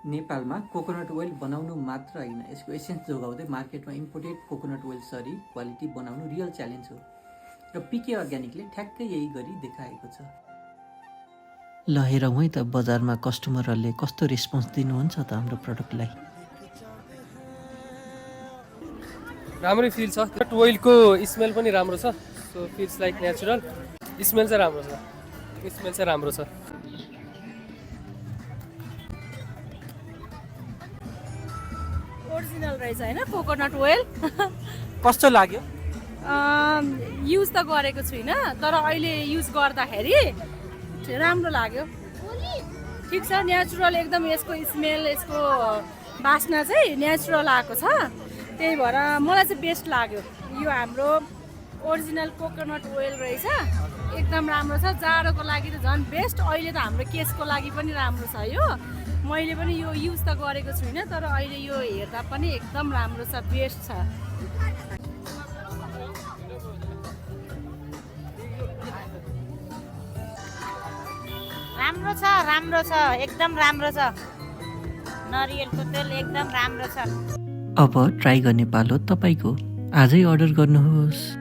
नेपालमा coconut oil बनाउनु मात्र होइन, यसको एसेन्स जोगाउँदै मार्केटमा imported coconut oil sorry quality बनाउनु रियल च्यालेन्ज हो र पिके अर्ग्यानिकले ठ्याक्कै यही गरी देखाएको छ। ल हेरौँ है त बजारमा कस्टमरहरूले कस्तो रेस्पोन्स दिनुहुन्छ त हाम्रो प्रडक्टलाई। राम्रै फिल छ, ओइलको स्मेल पनि राम्रो छ, so feels like natural. Smell चाहिँ राम्रो छ, स्मेल चाहिँ राम्रो छ। ओरिजिनल रहेछ होइन कोकोनट ओइल। कस्तो लाग्यो? युज त गरेको छुइनँ, तर अहिले युज गर्दाखेरि राम्रो लाग्यो, ठिक छ, नेचुरल एकदम। यसको स्मेल, यसको बास्ना चाहिँ नेचुरल आएको छ, त्यही भएर मलाई चाहिँ बेस्ट लाग्यो। यो हाम्रो ओरिजिनल कोकोनट ओइल रहेछ, एकदम राम्रो छ। जाडोको लागि त झन् बेस्ट, अहिले त हाम्रो केसको लागि पनि राम्रो छ यो। मैले पनि यो युज त गरेको छुइनँ, तर अहिले यो हेर्दा पनि एकदम राम्रो छ, बेस्ट छ। राम्रो छ, एकदम राम्रो छ। नरियलको तेल एकदम राम्रो छ। अब ट्राई गर्ने पालो तपाईँको। आजै अर्डर गर्नुहोस्।